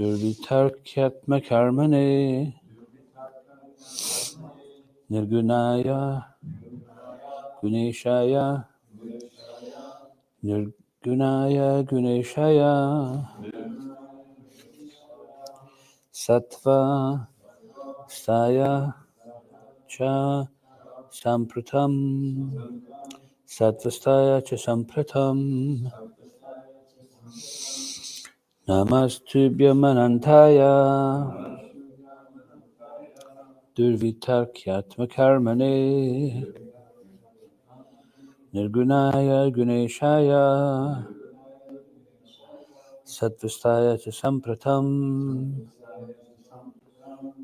Durvitarkyatma karmane nirgunaya guneshaya nirgunaya guneshaya sattva staya cha sampratam sattvastaya cha sampratam namastubhyam anantaya durvitarkyatma karmane nirgunaya guneshaya sattvastaya cha sampratam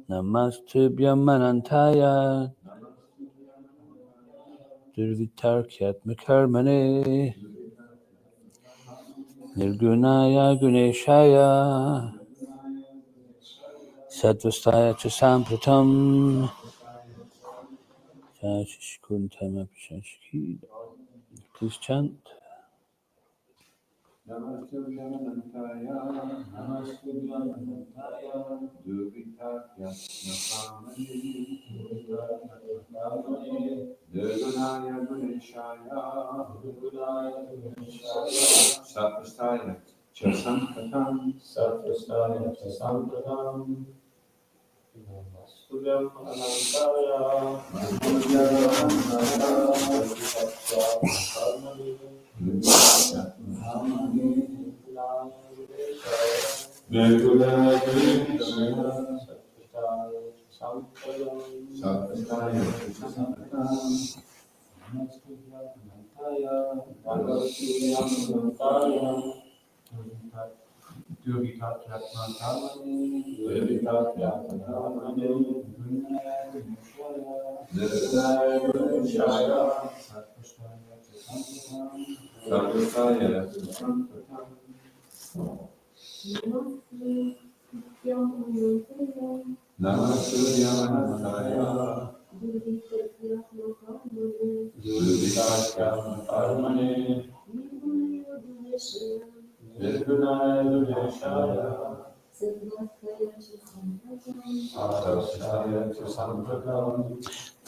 namastubhyam anantaya durvitarkyatma karmane nirgunaya guneshaya sattvastaya cha sampratam. Please chant. Namastubhyam anantaya, namastubhyam anantaya, durvitarkyatma karmane, nirgunaya guneshaya, sattvastaya cha sampratam, namastubhyam anantaya,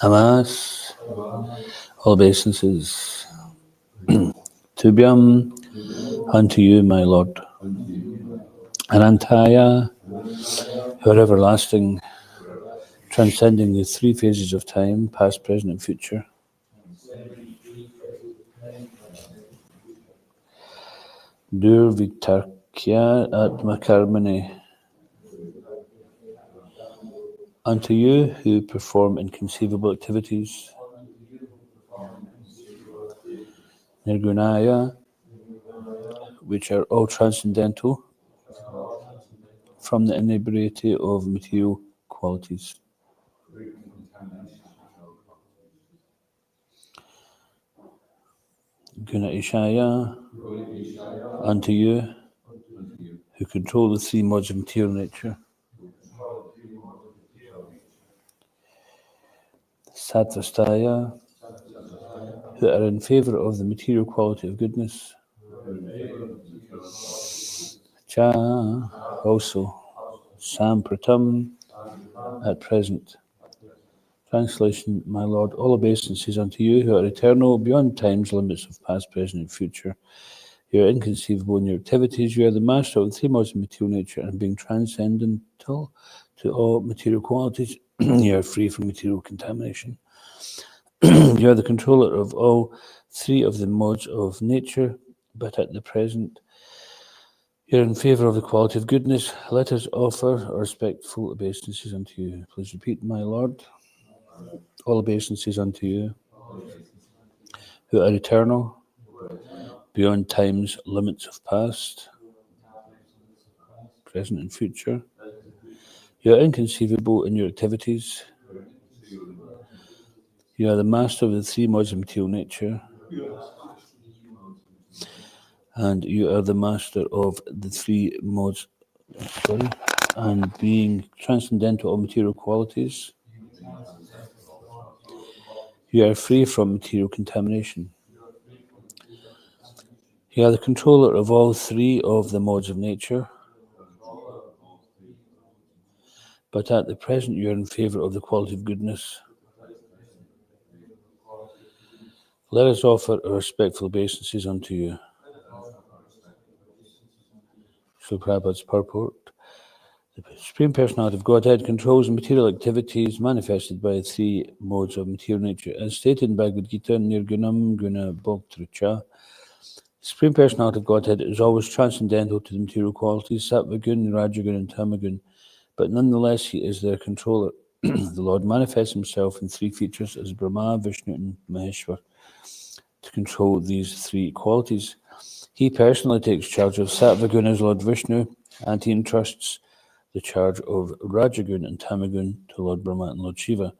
Namas, all obeisances. Tubhyam, unto you, my Lord. Anantaya, who are everlasting, transcending the three phases of time, past, present, and future. Durvitarkya atmakarmane, unto you who perform inconceivable activities. Nirgunaya, which are all transcendental from the inebriety of material qualities. Guna Ishaya, unto you who control the three modes of material nature. Sattvastaya, who are in favour of the material quality of goodness. Cha, also. Sampratam, at present. Translation, my Lord, all obeisances unto you who are eternal, beyond time's limits of past, present, and future. You are inconceivable in your activities. You are the master of the three modes of material nature, and being transcendental to all material qualities, you are free from material contamination. You are the controller of all three of the modes of nature, but at the present, you are in favour of the quality of goodness. Let us offer our respectful obeisances unto you. Please repeat, my Lord. All obeisances unto you, who are eternal, beyond time's limits of past, present, and future. You are inconceivable in your activities. You are the master of the three modes of material nature, and you are the master of the three modes, and being transcendental to all material qualities, you are free from material contamination. You are the controller of all three of the modes of nature, but at the present you are in favour of the quality of goodness. Let us offer our respectful obeisances unto you. Srila Prabhupada's purport. The Supreme Personality of Godhead controls the material activities manifested by three modes of material nature. As stated in Bhagavad Gita, Nirgunam Guna Bhoktracha, the Supreme Personality of Godhead is always transcendental to the material qualities, Sattva Gun, Rajagun, and Tamagun, but nonetheless he is their controller. The Lord manifests himself in three features as Brahma, Vishnu, and Maheshwar to control these three qualities. He personally takes charge of Sattva Gun as Lord Vishnu, and he entrusts the charge of Rajagun and Tamagun to Lord Brahma and Lord Shiva.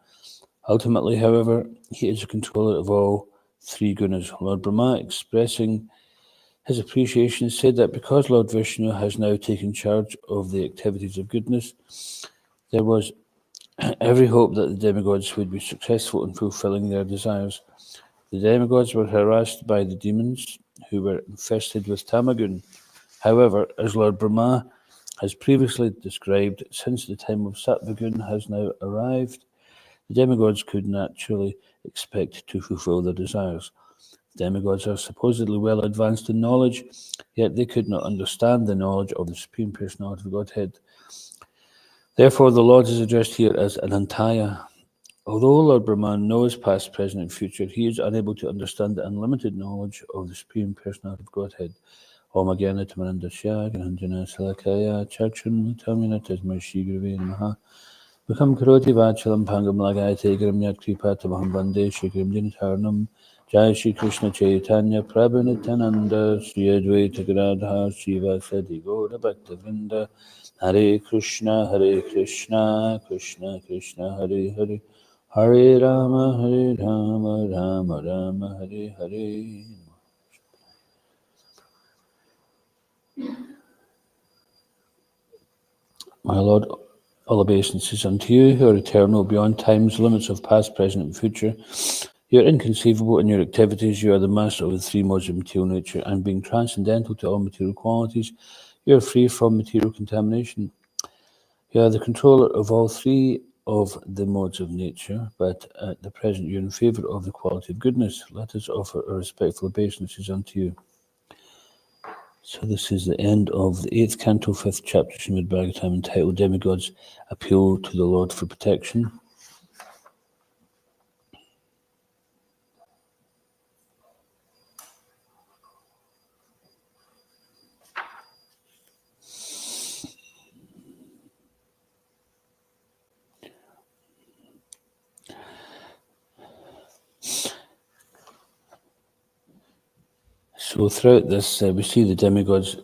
Ultimately, however, he is the controller of all three gunas. Lord Brahma, expressing his appreciation, said that because Lord Vishnu has now taken charge of the activities of goodness, there was every hope that the demigods would be successful in fulfilling their desires. The demigods were harassed by the demons who were infested with Tamagun. However, as Lord Brahma has previously described, since the time of Sattvagun has now arrived, the demigods could naturally expect to fulfill their desires. Demigods are supposedly well advanced in knowledge, yet they could not understand the knowledge of the Supreme Personality of Godhead. Therefore, the Lord is addressed here as Anantaya. Although Lord Brahma knows past, present, and future, he is unable to understand the unlimited knowledge of the Supreme Personality of Godhead. Om Agyanat Manandasya Granjana Salakaya Chakshun Tamina Tasmai Shri Gurave Namaha Vikam Karoti Vachalam Pangam Lagayate Gramyat Kripatamaham Vande Shri Grimjanitarnam Jai Shri Krishna Chaitanya Prabhu Nityananda Shri Advaita Gadadhar Shri Vasadi Gaura Bhaktavrinda Hare Krishna Krishna Krishna Hare Hare Hare Rama Rama Rama Hare Hare. My Lord, all obeisances unto you, who are eternal beyond time's limits of past, present, and future. You are inconceivable in your activities. You are the master of the three modes of material nature, and being transcendental to all material qualities, you are free from material contamination. You are the controller of all three of the modes of nature, but at the present you are in favour of the quality of goodness. Let us offer our respectful obeisances unto you. So this is the end of the 8th canto, 5th chapter, Srimad Bhagavatam, entitled Demigods Appeal to the Lord for Protection. So throughout this, we see the demigods,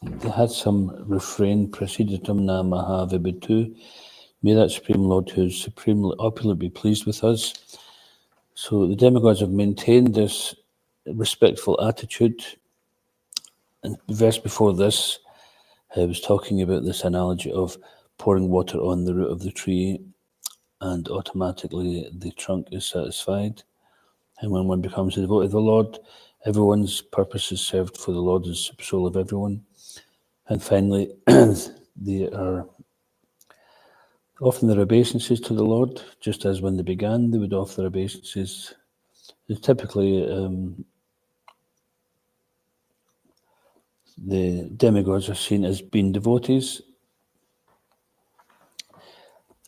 they had some refrain, Prasidatam na Mahavibitu, may that Supreme Lord who is supremely opulent be pleased with us. So the demigods have maintained this respectful attitude. And the verse before this was talking about this analogy of pouring water on the root of the tree and automatically the trunk is satisfied. And when one becomes a devotee of the Lord, everyone's purpose is served, for the Lord is the soul of everyone. And finally, they are often their obeisances to the Lord, just as when they began, they would offer their obeisances. Typically, the demigods are seen as being devotees.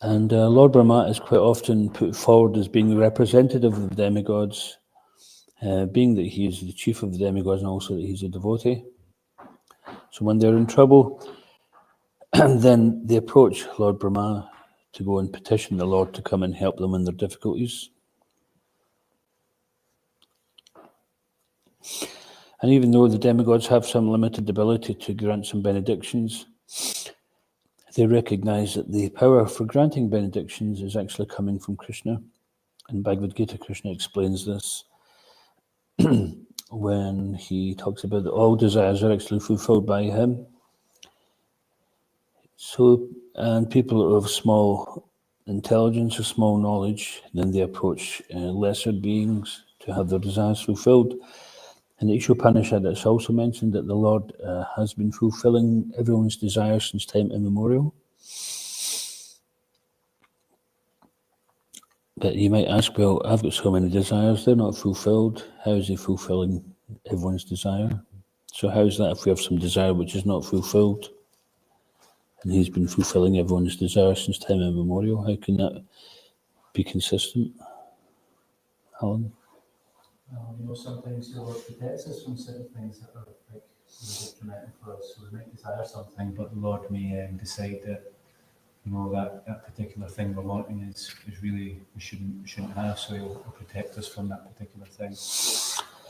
And Lord Brahma is quite often put forward as being the representative of the demigods, being that he is the chief of the demigods and also that he's a devotee. So when they're in trouble, then they approach Lord Brahma to go and petition the Lord to come and help them in their difficulties. And even though the demigods have some limited ability to grant some benedictions, they recognize that the power for granting benedictions is actually coming from Krishna. In Bhagavad Gita, Krishna explains this when he talks about that all desires are actually fulfilled by him. So, and people of small intelligence or small knowledge, then they approach lesser beings to have their desires fulfilled. In the Ishopanishad, it's also mentioned that the Lord has been fulfilling everyone's desires since time immemorial. But you might ask, well, I've got so many desires, they're not fulfilled. How is he fulfilling everyone's desire? So how's that if we have some desire which is not fulfilled? And he's been fulfilling everyone's desire since time immemorial. How can that be consistent? Alan? Sometimes the Lord protects us from certain things that are like detrimental for us. So we might desire something, but the Lord may decide that that particular thing we're wanting is really we shouldn't have. So He'll protect us from that particular thing.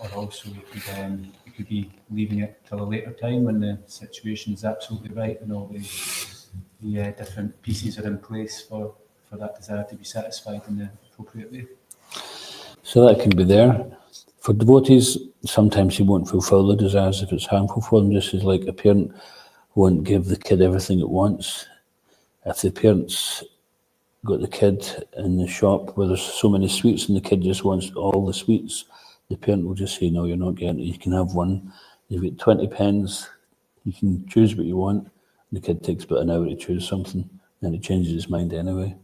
Or also we could be leaving it till a later time when the situation is absolutely right and all the different pieces are in place for that desire to be satisfied in the appropriate way. So that can be there. For devotees, sometimes he won't fulfill the desires if it's harmful for them, just as like a parent won't give the kid everything at once. If the parents got the kid in the shop where there's so many sweets and the kid just wants all the sweets, the parent will just say, no, you're not getting it, you can have one. You've got 20 pence, you can choose what you want. The kid takes about an hour to choose something, then it changes his mind anyway.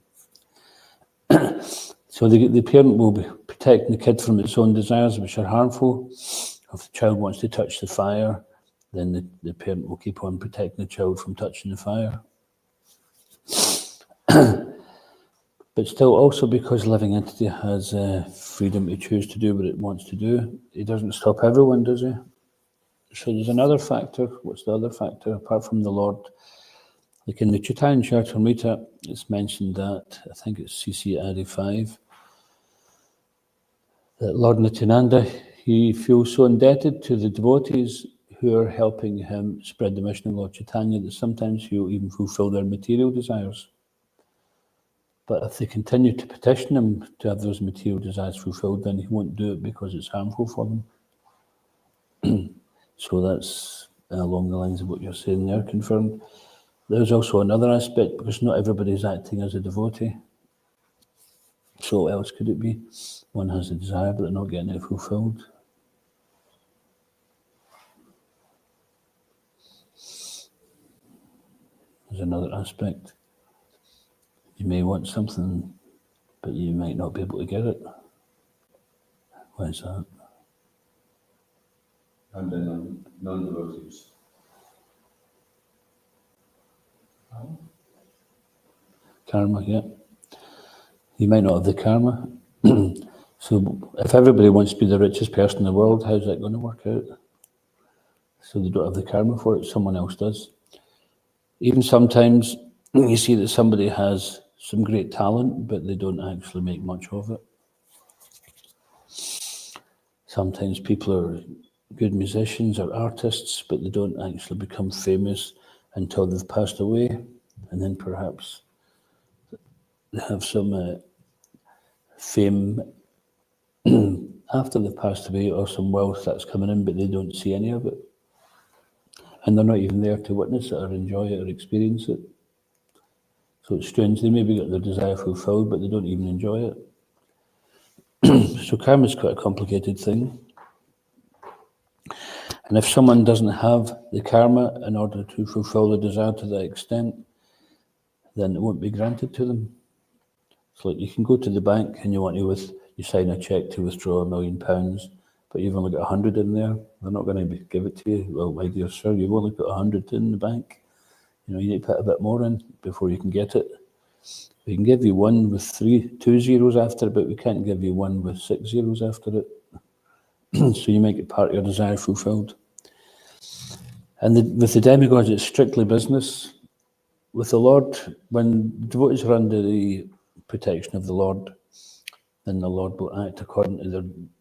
So the parent will be protecting the kid from its own desires, which are harmful. If the child wants to touch the fire, then the parent will keep on protecting the child from touching the fire. But still, also because living entity has freedom to choose to do what it wants to do, he doesn't stop everyone, does he? So there's another factor. What's the other factor apart from the Lord? Like in the Chaitanya Charitamrita, it's mentioned that, I think it's CC Adi 5, that Lord Nityananda, he feels so indebted to the devotees who are helping him spread the mission of Lord Chaitanya that sometimes he'll even fulfill their material desires. But if they continue to petition him to have those material desires fulfilled, then he won't do it because it's harmful for them. So that's along the lines of what you're saying there, confirmed. There's also another aspect, because not everybody's acting as a devotee. So what else could it be? One has a desire, but they're not getting it fulfilled. There's another aspect. You may want something, but you might not be able to get it. Why is that? And then non-devotees. Karma, yeah. You might not have the karma. So if everybody wants to be the richest person in the world, how's that going to work out? So they don't have the karma for it, someone else does. Even sometimes you see that somebody has some great talent, but they don't actually make much of it. Sometimes people are good musicians or artists, but they don't actually become famous until they've passed away, and then perhaps they have some fame after they've passed away, or some wealth that's coming in, but they don't see any of it. And they're not even there to witness it or enjoy it or experience it. So it's strange, they maybe get their desire fulfilled, but they don't even enjoy it. So karma is quite a complicated thing. And if someone doesn't have the karma in order to fulfill the desire to that extent, then it won't be granted to them. It's like you can go to the bank and you sign a cheque to withdraw £1 million, but you've only got 100 in there. They're not going to give it to you. Well, my dear sir, you've only got 100 in the bank. You need to put a bit more in before you can get it. We can give you one with 2 zeros after it, but we can't give you one with 6 zeros after it. So you might get part of your desire fulfilled. And with the demigods, it's strictly business. With the Lord, when devotees are under the protection of the Lord, then the Lord will act according to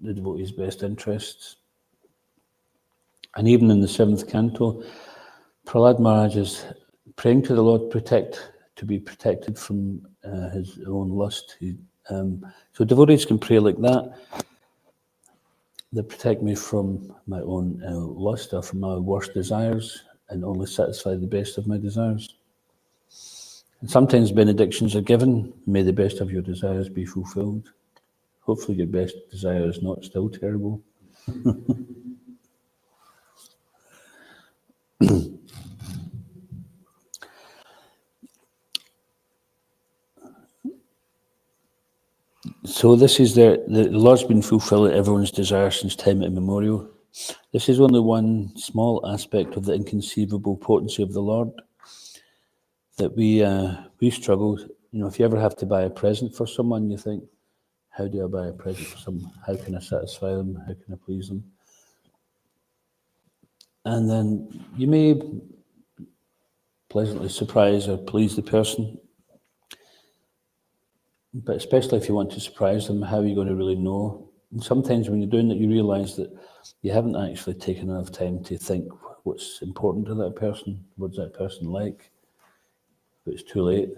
the devotees' best interests. And even in the 7th canto, Prahlad Maharaj is praying to the Lord to be protected from his own lust. So devotees can pray like that. They protect me from my own lust or from my worst desires and only satisfy the best of my desires. And sometimes benedictions are given. May the best of your desires be fulfilled. Hopefully your best desire is not still terrible. So this is the Lord's been fulfilling everyone's desire since time immemorial. This is only one small aspect of the inconceivable potency of the Lord that we struggle. You know, if you ever have to buy a present for someone, you think, how do I buy a present for someone? How can I satisfy them? How can I please them? And then you may pleasantly surprise or please the person, but especially if you want to surprise them, how are you going to really know? And sometimes when you're doing that, you realise that you haven't actually taken enough time to think what's important to that person, what's that person like. But it's too late.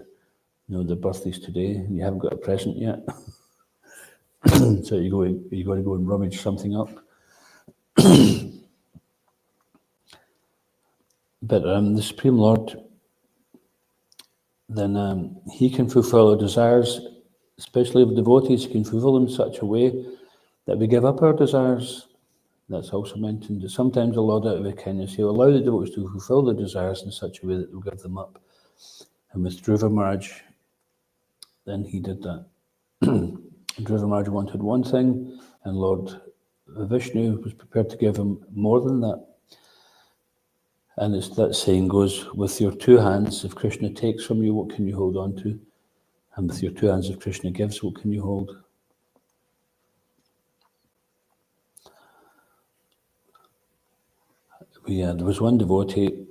You know, their birthday's today and you haven't got a present yet. So you're going to go and rummage something up. But the Supreme Lord, then he can fulfill our desires, especially of devotees. He can fulfill them in such a way that we give up our desires. That's also mentioned. That sometimes the Lord, out of his kindness, he'll allow the devotees to fulfill their desires in such a way that they'll give them up. And with Dhruva Maharaj, then he did that. Dhruva Maharaj wanted one thing, and Lord Vishnu was prepared to give him more than that. And it's that saying goes, with your two hands, if Krishna takes from you, what can you hold on to? And with your two hands, if Krishna gives, what can you hold? There was one devotee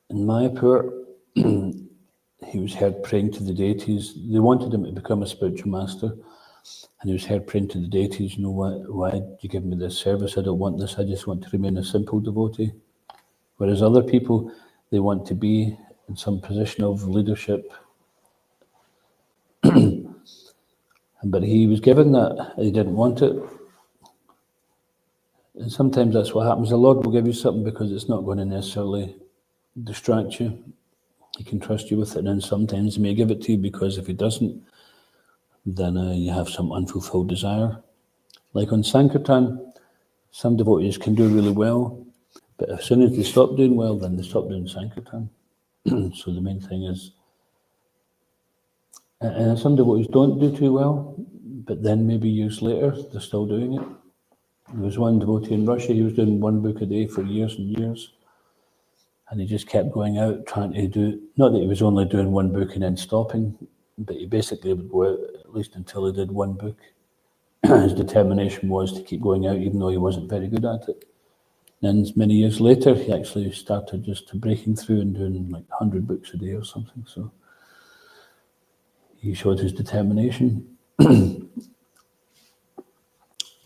in Mayapur. He was heard praying to the deities. They wanted him to become a spiritual master. And he was heard praying to the deities, you know, why did you give me this service? I don't want this. I just want to remain a simple devotee. Whereas other people, they want to be in some position of leadership. But he was given that. He didn't want it. And sometimes that's what happens. The Lord will give you something because it's not going to necessarily distract you. He can trust you with it. And then sometimes he may give it to you because if he doesn't, then you have some unfulfilled desire. Like on Sankirtan, some devotees can do really well, but as soon as they stop doing well, then they stop doing Sankirtan. So the main thing is, and some devotees don't do too well, but then maybe years later, they're still doing it. There was one devotee in Russia, he was doing one book a day for years and years, and he just kept going out trying to do, not that he was only doing one book and then stopping, but he basically would go out at least until he did one book. His determination was to keep going out even though he wasn't very good at it. And then many years later, he actually started just breaking through and doing like 100 books a day or something. So he showed his determination.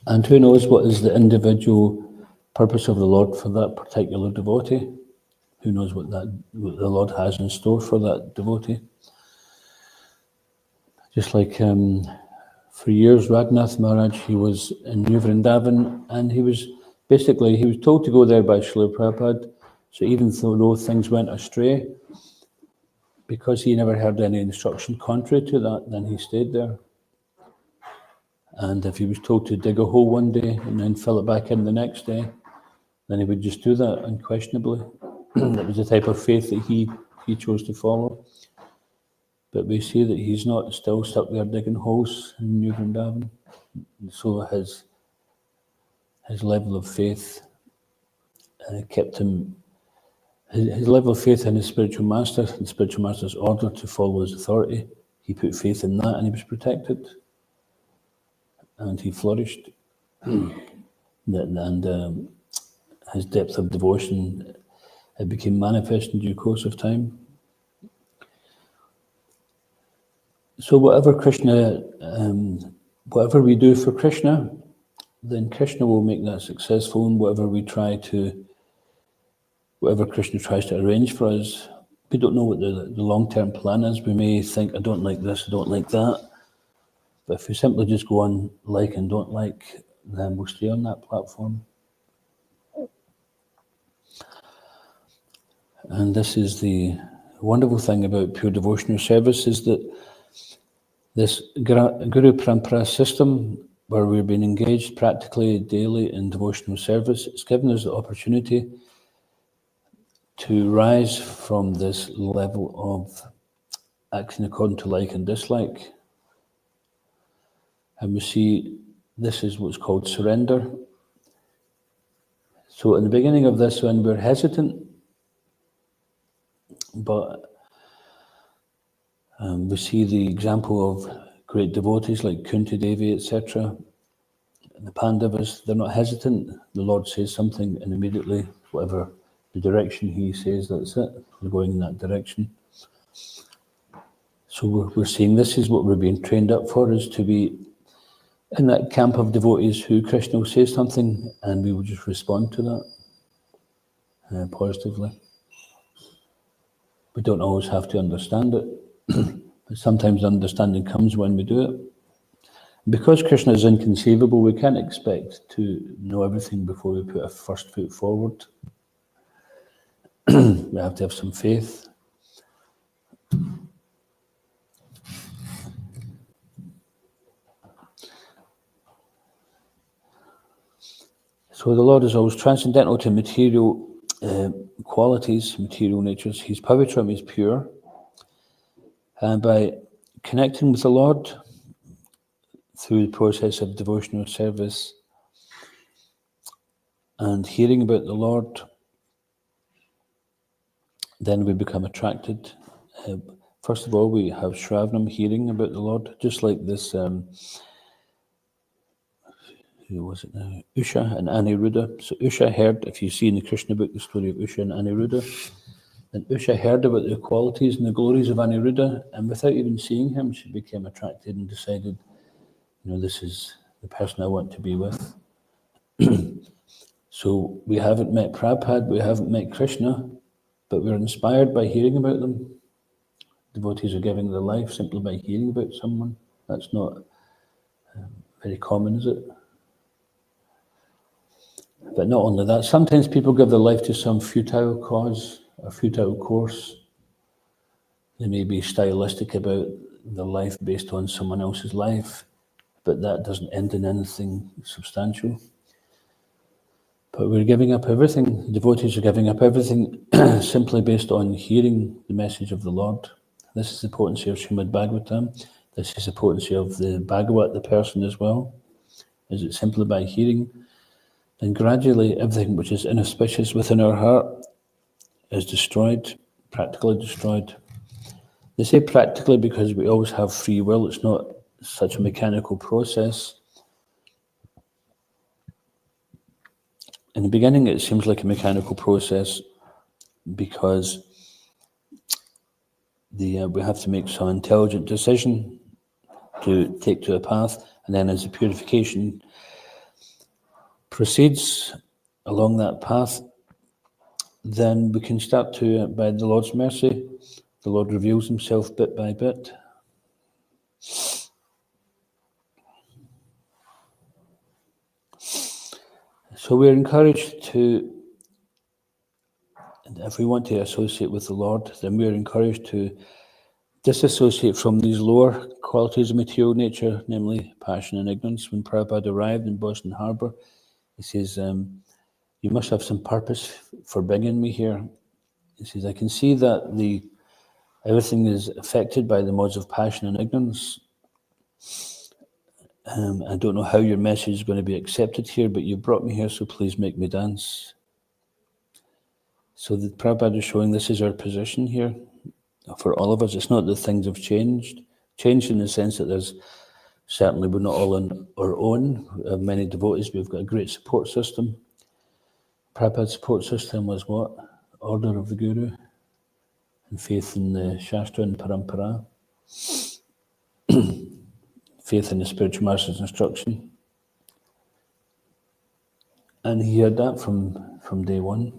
And who knows what is the individual purpose of the Lord for that particular devotee? Who knows what the Lord has in store for that devotee? Just like for years, Raghunath Maharaj, he was in New Vrindavan, and he was told to go there by Srila Prabhupada. So even though things went astray, because he never heard any instruction contrary to that, then he stayed there. And if he was told to dig a hole one day and then fill it back in the next day, then he would just do that unquestionably. That was the type of faith that he chose to follow. But we see that he's not still stuck there digging holes in New Vrindavan. And so his level of faith kept him, his level of faith in his spiritual master, the spiritual master's order to follow his authority. He put faith in that and he was protected. And he flourished. And his depth of devotion, it became manifest in due course of time. So whatever we do for Krishna, then Krishna will make that successful, and whatever Krishna tries to arrange for us, we don't know what the long-term plan is. We may think, I don't like this, I don't like that. But if we simply just go on like and don't like, then we'll stay on that platform. And this is the wonderful thing about pure devotional service, is that this Guru Parampara system, where we've been engaged practically daily in devotional service, it's given us the opportunity to rise from this level of acting according to like and dislike. And we see this is what's called surrender. So in the beginning of this one, we're hesitant, but we see the example of great devotees like Kunti Devi, etc. The Pandavas, they're not hesitant. The Lord says something and immediately, whatever the direction he says, that's it. We're going in that direction. So we're seeing this is what we're being trained up for, is to be in that camp of devotees who Krishna will say something and we will just respond to that positively. We don't always have to understand it, but sometimes understanding comes when we do it. Because Krishna is inconceivable, we can't expect to know everything before we put our first foot forward. We have to have some faith. So the Lord is always transcendental to material qualities, material natures. He's pavitram, he's pure. And by connecting with the Lord through the process of devotional service and hearing about the Lord, then we become attracted. First of all, we have Shravanam, hearing about the Lord, just like this, who was it now? Usha and Aniruddha. So Usha heard, if you see in the Krishna book, the story of Usha and Aniruddha, and Usha heard about the qualities and the glories of Aniruddha, and without even seeing him, she became attracted and decided, this is the person I want to be with. So we haven't met Prabhupada, we haven't met Krishna, but we're inspired by hearing about them. Devotees are giving their life simply by hearing about someone. That's not very common, is it? But not only that, sometimes people give their life to some futile cause, a futile course. They may be stylistic about their life based on someone else's life, but that doesn't end in anything substantial. But we're giving up everything. Devotees are giving up everything simply based on hearing the message of the Lord. This is the potency of Srimad Bhagavatam. This is the potency of the Bhagavat, the person as well. Is it simply by hearing? Then gradually everything which is inauspicious within our heart is destroyed, practically destroyed. They say practically because we always have free will. It's not such a mechanical process. In the beginning, it seems like a mechanical process because we have to make some intelligent decision to take to a path, and then as the purification proceeds along that path, then we can start to, by the Lord's mercy, the Lord reveals himself bit by bit. So we're encouraged to, if we want to associate with the Lord, then we're encouraged to disassociate from these lower qualities of material nature, namely passion and ignorance. When Prabhupada arrived in Boston Harbour, he says, you must have some purpose for bringing me here. He says, I can see that everything is affected by the modes of passion and ignorance. I don't know how your message is going to be accepted here, but you brought me here, so please make me dance. So the Prabhupada is showing this is our position here for all of us. It's not that things have changed in the sense that certainly we're not all on our own. We have many devotees, we've got a great support system. Prabhupada's support system was what? Order of the Guru and faith in the Shastra and Parampara. Faith in the spiritual master's instruction. And he had that from day one.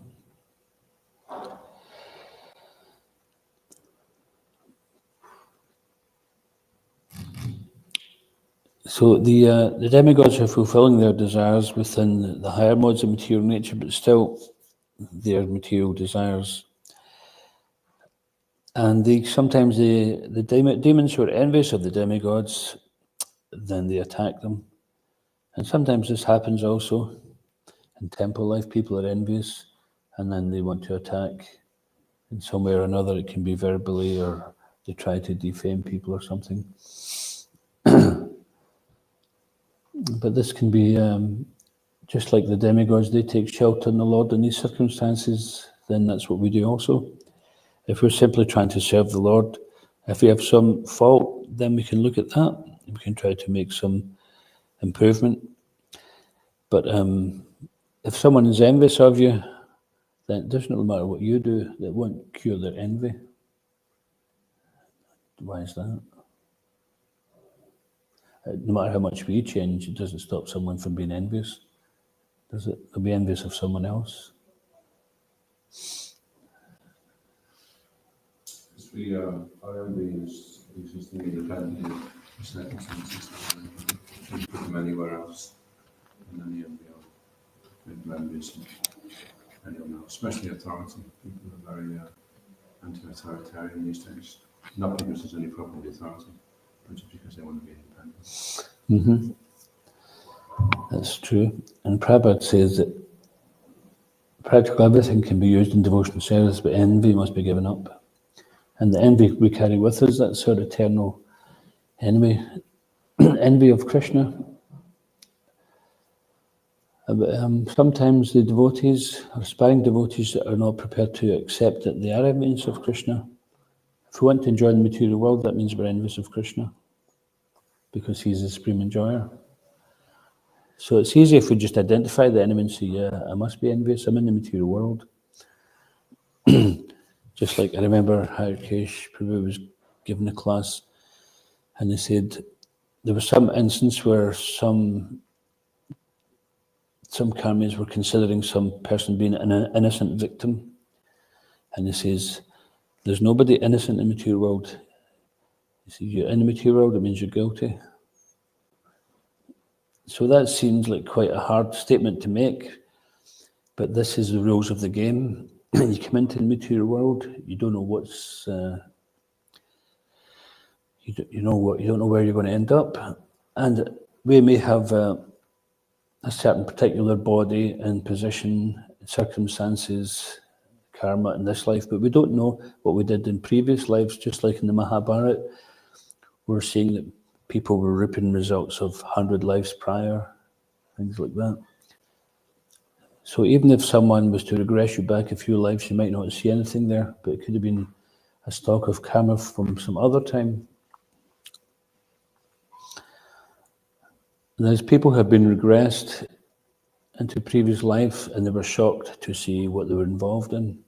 So the demigods are fulfilling their desires within the higher modes of material nature, but still their material desires. And sometimes the demons who are envious of the demigods, then they attack them. And sometimes this happens also in temple life. People are envious and then they want to attack in some way or another. It can be verbally, or they try to defame people or something. But this can be just like the demigods, they take shelter in the Lord in these circumstances, then that's what we do also. If we're simply trying to serve the Lord, if we have some fault, then we can look at that. We can try to make some improvement. But if someone is envious of you, then it doesn't really matter what you do, that won't cure their envy. Why is that? No matter how much we change, it doesn't stop someone from being envious, does it? They'll be envious of someone else. Our envy is existing independently of circumstances. We put them anywhere else, and then the envy will make them envious of anyone else, especially authority. People are very anti-authoritarian these days. Not because there's any problem with authority, but just because they want to be independent. That's true. And Prabhupada says that practically everything can be used in devotional service, but envy must be given up. And the envy we carry with us, that's our eternal envy. Envy of Krishna. Sometimes the devotees, aspiring devotees, are not prepared to accept that they are envious of Krishna. If we want to enjoy the material world, that means we're envious of Krishna, because he's the supreme enjoyer. So it's easy if we just identify the enemy and say, yeah, I must be envious, I'm in the material world. Just like I remember Harikesh Prabhu was giving a class, and they said there was some instance where some karmis were considering some person being an innocent victim. And he says, there's nobody innocent in the material world. He says, you're in the material world, it means you're guilty. So that seems like quite a hard statement to make, but this is the rules of the game. You come into the material world, you don't know what's, you don't know where you're going to end up, and we may have a certain particular body and position, circumstances, karma in this life, but we don't know what we did in previous lives. Just like in the Mahabharata, we're seeing that people were reaping results of 100 lives prior, things like that. So even if someone was to regress you back a few lives, you might not see anything there, but it could have been a stock of karma from some other time. And as people have been regressed into previous life, and they were shocked to see what they were involved in.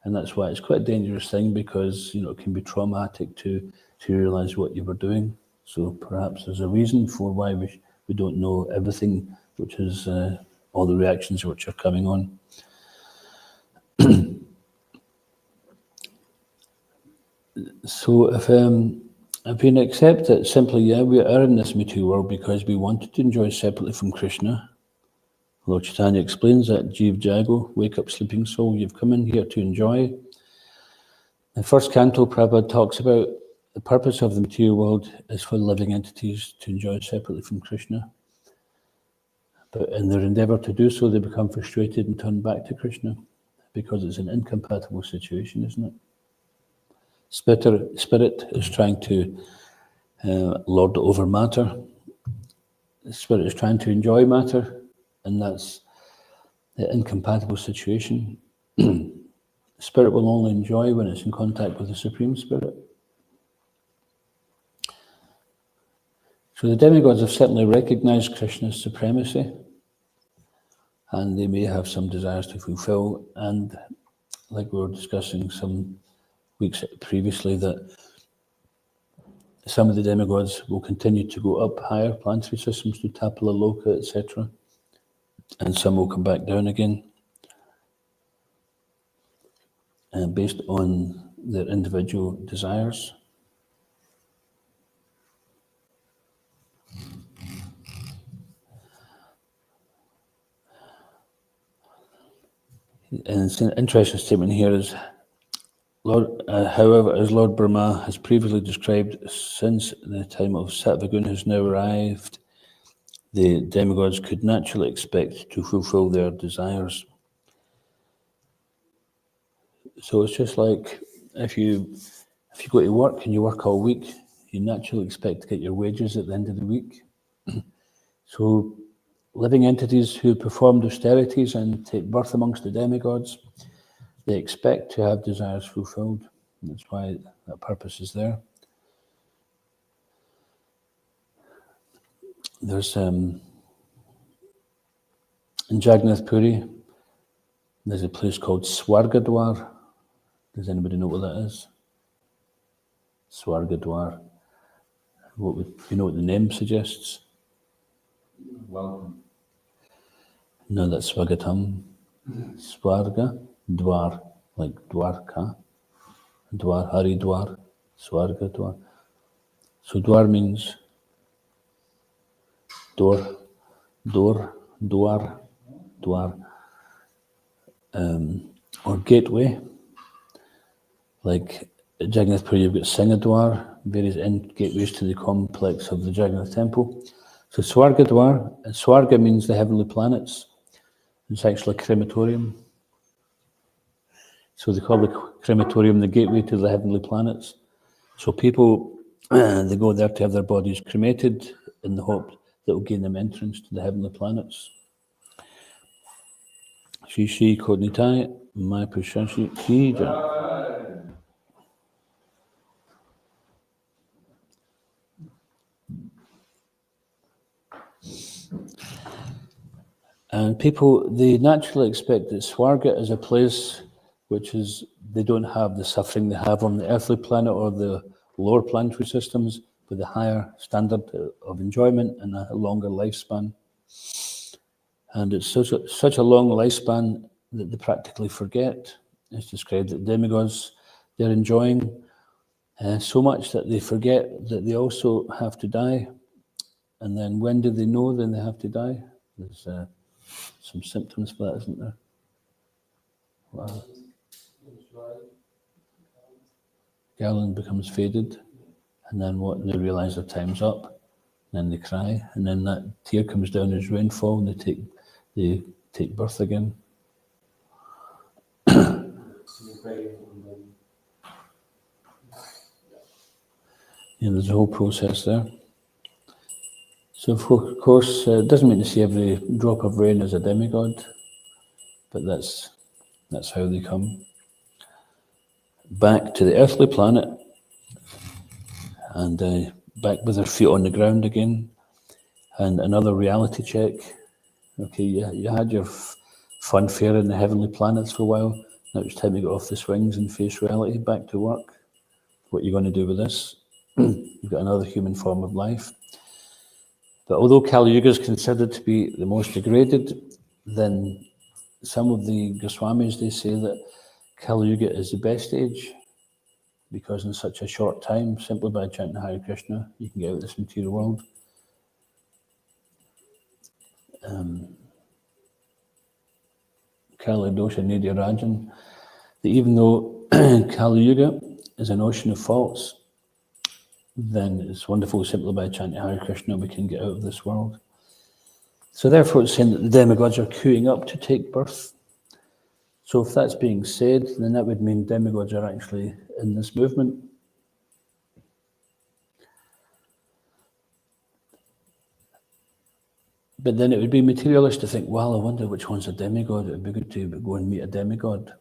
And that's why it's quite a dangerous thing, because it can be traumatic to realize what you were doing. So perhaps there's a reason for why we don't know everything, which is all the reactions which are coming on. So if we accept that simply, we are in this material world because we wanted to enjoy separately from Krishna. Lord Chaitanya explains that, Jeev Jago, wake up sleeping soul, you've come in here to enjoy. The first canto, Prabhupada talks about the purpose of the material world is for living entities to enjoy separately from Krishna. But in their endeavour to do so, they become frustrated and turn back to Krishna, because it's an incompatible situation, isn't it? Spirit is trying to lord over matter. The spirit is trying to enjoy matter, and that's the incompatible situation. Spirit will only enjoy when it's in contact with the Supreme Spirit. So the demigods have certainly recognized Krishna's supremacy, and they may have some desires to fulfill, and like we were discussing some weeks previously, that some of the demigods will continue to go up higher planetary systems to Tapala Loka, etc., and some will come back down again, based on their individual desires. And it's an interesting statement here is, however, as Lord Brahma has previously described, since the time of Sattva-guna has now arrived, the demigods could naturally expect to fulfill their desires. So it's just like if you go to work and you work all week, you naturally expect to get your wages at the end of the week. So living entities who performed austerities and take birth amongst the demigods, they expect to have desires fulfilled. That's why that purpose is there. There's in Jagannath Puri, there's a place called Swargadwar. Does anybody know what that is? Swargadwar. Do you know what the name suggests? Welcome. No, that's Swagatam. Swarga, Dwar, like Dwarka. Dwar, Haridwar, Swargadwar. So Dwar means door, Dwar, or gateway. Like at Jagannath Puri, you've got Singadwar, various gateways to the complex of the Jagannath Temple. So Swargadwar, and Swarga means the heavenly planets. It's actually a crematorium. So they call the crematorium the gateway to the heavenly planets. So people, they go there to have their bodies cremated in the hope that will gain them entrance to the heavenly planets. Shri Shri Kodnitai, my Pushashi Jija. And people, they naturally expect that Swarga is a place which is, they don't have the suffering they have on the earthly planet or the lower planetary systems, with a higher standard of enjoyment and a longer lifespan. And it's such a long lifespan that they practically forget. It's described that demigods, they're enjoying so much that they forget that they also have to die. And then when do they know then they have to die? There's some symptoms for that, isn't there? Wow. Garland becomes faded, and then what? They realise their time's up, and then they cry, and then that tear comes down as rainfall, and they take birth again. Yeah, there's a whole process there. So of course, it doesn't mean to see every drop of rain as a demigod, but that's how they come back to the earthly planet, and back with their feet on the ground again, and another reality check. Okay, you had your funfair in the heavenly planets for a while. Now it's time to get off the swings and face reality, back to work. What are you going to do with this? You've got another human form of life. But although Kali Yuga is considered to be the most degraded, then some of the Goswamis, they say that Kali Yuga is the best age, because in such a short time, simply by chanting Hare Krishna, you can get out of this material world. Kali Dosha Nidya Rajan, that even though Kali Yuga is an ocean of faults, then it's wonderful simply by chanting Hare Krishna we can get out of this world. So therefore it's saying that the demigods are queuing up to take birth. So if that's being said, then that would mean demigods are actually in this movement. But then it would be materialist to think, well, I wonder which one's a demigod. It would be good to go and meet a demigod.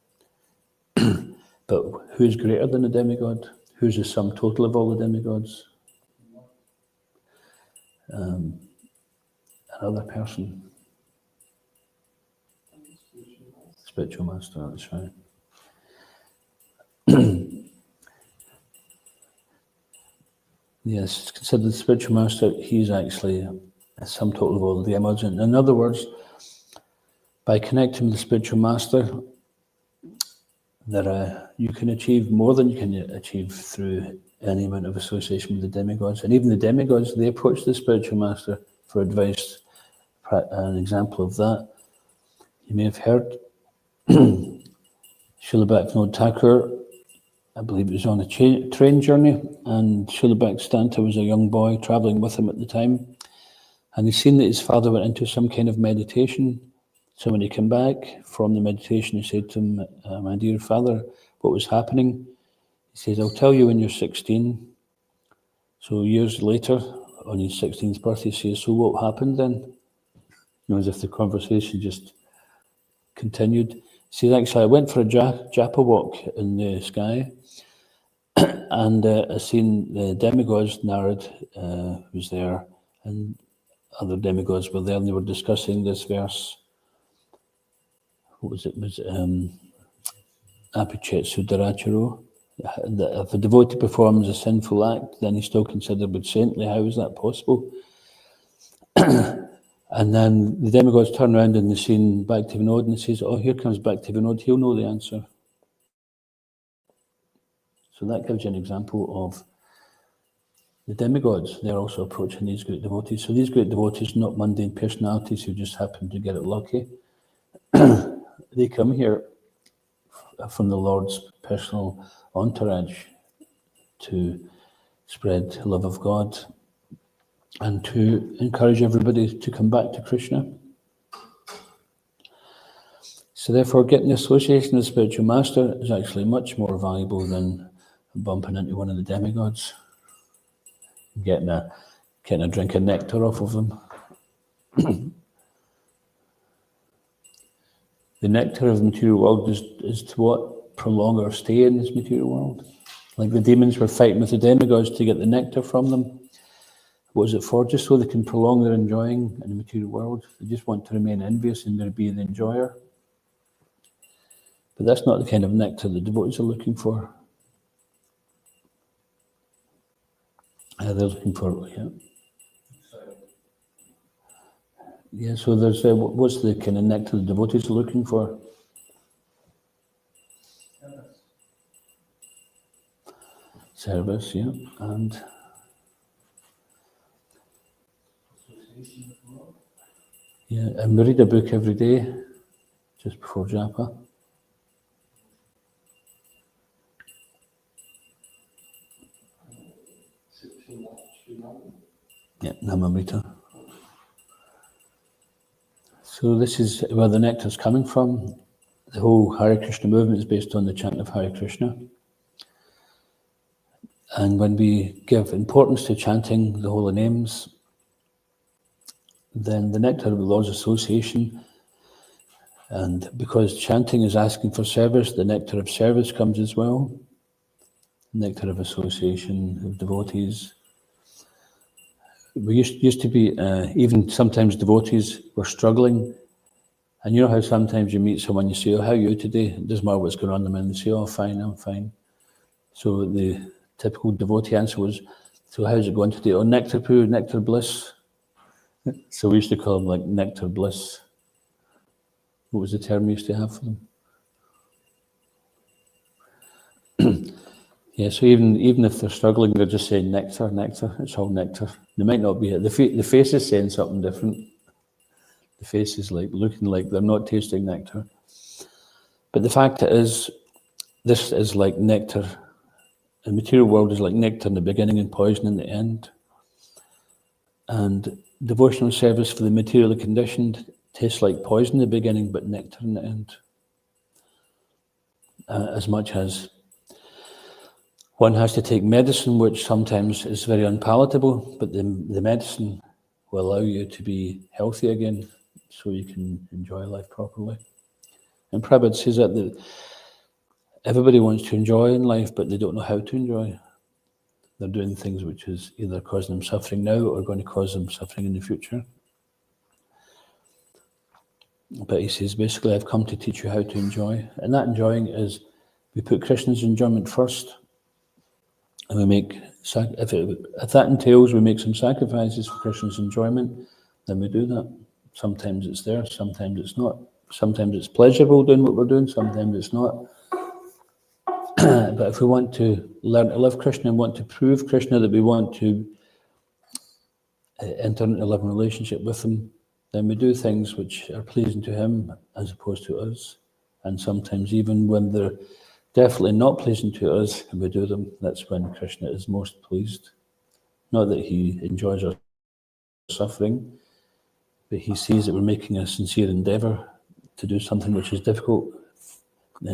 But who's greater than a demigod? Who's the sum total of all the demigods? Another person. Spiritual master, that's right. Yes, it's considered the spiritual master. He's actually a sum total of all the demigods. In other words, by connecting with the spiritual master, that you can achieve more than you can achieve through any amount of association with the demigods. And even the demigods, they approach the spiritual master for advice. An example of that, you may have heard, Srila Bhaktivinoda Thakur, I believe it was on a train journey, and Srila Bhaktisiddhanta was a young boy travelling with him at the time, and he'd seen that his father went into some kind of meditation. So when he came back from the meditation, he said to him, my dear father, what was happening? He says, I'll tell you when you're 16. So years later, on his 16th birthday, says, "So what happened then?" You know, as if the conversation just continued. He says, "Actually, I went for a japa walk in the sky, and I seen the demigods, Narad was there, and other demigods were there, and they were discussing this verse. What was it? It was Apichet Sudaracharo. If a devotee performs a sinful act, then he's still considered but saintly. How is that possible?" And then the demigods turn around and they seen Bhaktivinoda, and says, "Oh, here comes Bhaktivinoda, he'll know the answer." So that gives you an example of the demigods. They're also approaching these great devotees. So these great devotees, not mundane personalities who just happen to get it lucky. They come here from the Lord's personal entourage to spread the love of God and to encourage everybody to come back to Krishna. So therefore, getting the association of the spiritual master is actually much more valuable than bumping into one of the demigods, getting a drink of nectar off of them. The nectar of the material world is to what? Prolong our stay in this material world. Like the demons were fighting with the demigods to get the nectar from them. What is it for? Just so they can prolong their enjoying in the material world. They just want to remain envious and be the enjoyer. But that's not the kind of nectar the devotees are looking for. They're looking for, yeah, so there's, what's the kind of nectar the devotees are looking for? Service, yeah, and we read a book every day, just before japa. Yeah, Namamrita. So this is where the nectar is coming from. The whole Hare Krishna movement is based on the chant of Hare Krishna. And when we give importance to chanting the holy names, then the nectar of the Lord's association, and because chanting is asking for service, the nectar of service comes as well. Nectar of association of devotees. We used to be, even sometimes devotees were struggling. And you know how sometimes you meet someone, you say, "Oh, how are you today?" It doesn't matter what's going on in them, and they say, "Oh, fine, I'm fine." So the typical devotee answer was, "So how's it going today?" "Oh, nectar poo, nectar bliss." So we used to call them like nectar bliss. What was the term we used to have for them? Yeah, so even if they're struggling, they're just saying nectar, nectar. It's all nectar. They might not be it. The face is saying something different. The face is like looking like they're not tasting nectar. But the fact is, this is like nectar. The material world is like nectar in the beginning and poison in the end. And devotional service for the materially conditioned tastes like poison in the beginning, but nectar in the end. As much as one has to take medicine, which sometimes is very unpalatable, but the medicine will allow you to be healthy again, so you can enjoy life properly. And Prabhupada says that everybody wants to enjoy in life, but they don't know how to enjoy. They're doing things which is either causing them suffering now or going to cause them suffering in the future. But he says, basically, I've come to teach you how to enjoy. And that enjoying is, we put Krishna's enjoyment first. And we make, if that entails we make some sacrifices for Krishna's enjoyment, then we do that. Sometimes it's there, sometimes it's not. Sometimes it's pleasurable doing what we're doing, sometimes it's not. But if we want to learn to love Krishna and want to prove Krishna that we want to enter into a loving relationship with him, then we do things which are pleasing to him as opposed to us. And sometimes even when they're definitely not pleasing to us, and we do them, that's when Krishna is most pleased. Not that he enjoys our suffering, but he sees that we're making a sincere endeavour to do something which is difficult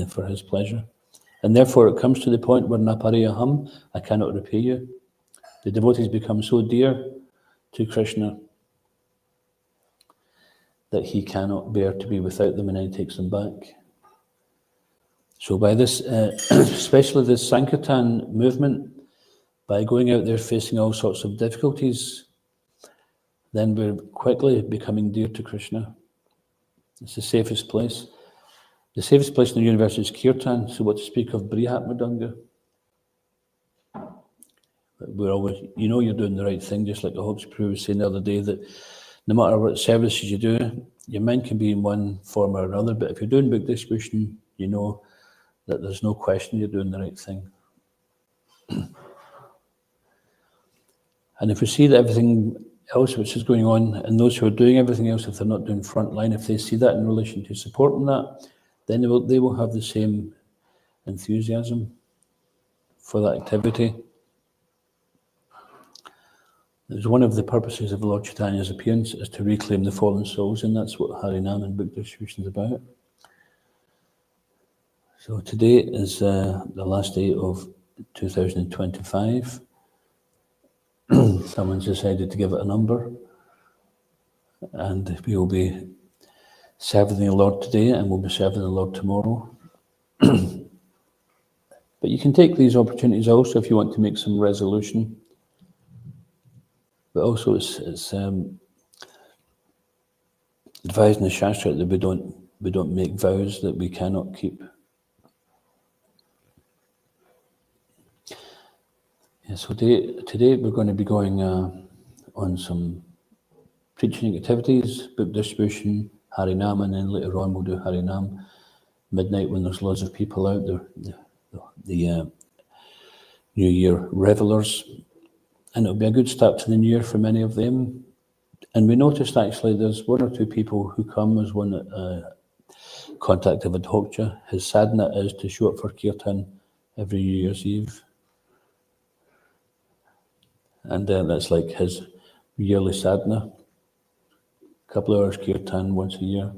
for his pleasure. And therefore it comes to the point where napariyaham, I cannot repay you. The devotees become so dear to Krishna that he cannot bear to be without them, and then he takes them back. So by this, especially this Sankirtan movement, by going out there facing all sorts of difficulties, then we're quickly becoming dear to Krishna. It's the safest place. The safest place in the universe is Kirtan, so what to speak of Brihat Mridanga? We're always, you're doing the right thing, just like the Hawks Prue was saying the other day, that no matter what services you do, your mind can be in one form or another, but if you're doing book distribution, you know that there's no question you're doing the right thing. And if we see that everything else which is going on, and those who are doing everything else, if they're not doing front line, if they see that in relation to supporting that, then they will have the same enthusiasm for that activity. It's one of the purposes of Lord Chaitanya's appearance is to reclaim the fallen souls, and that's what Harinam and book distribution is about. So today is the last day of 2025. Someone's decided to give it a number, and we will be serving the Lord today, and we'll be serving the Lord tomorrow. But you can take these opportunities also if you want to make some resolution. But also it's advised in the Shastra that we don't make vows that we cannot keep. Yeah, so today we're going to be going on some preaching activities, book distribution, Harinam, and then later on we'll do Harinam midnight when there's lots of people out there, the New Year revelers. And it'll be a good start to the new year for many of them. And we noticed actually there's one or two people who come, as one contact of Adhokja. His sadhana is to show up for Kirtan every New Year's Eve. And that's like his yearly sadhana. A couple of hours Kirtan once a year.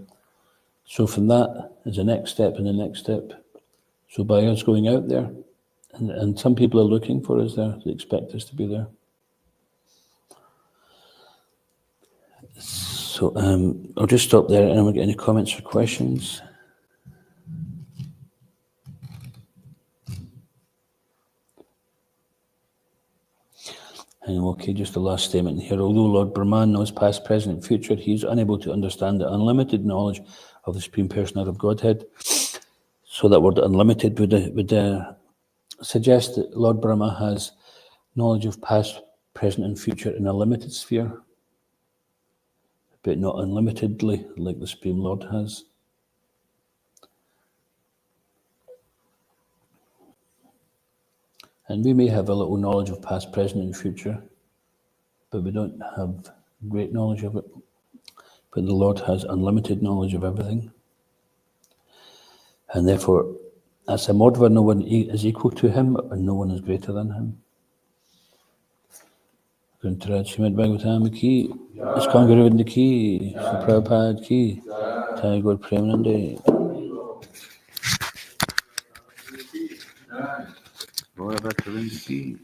So from that is the next step and the next step. So by us going out there, and some people are looking for us there, they expect us to be there. So I'll just stop there. Anyone get any comments or questions? And okay, just the last statement here. Although Lord Brahman knows past, present, and future, he is unable to understand the unlimited knowledge of the Supreme Personality of Godhead. So that word unlimited would suggest that Lord Brahma has knowledge of past, present, and future in a limited sphere, but not unlimitedly like the Supreme Lord has. And we may have a little knowledge of past, present, and future, but we don't have great knowledge of it. But the Lord has unlimited knowledge of everything. And therefore, as a Madhava, no one is equal to him, and no one is greater than him. Srimad Bhagavatam ki, Iskon Guruvinda ki, Prabhupada ki, Thakur Premanande. Bhagavatam ki.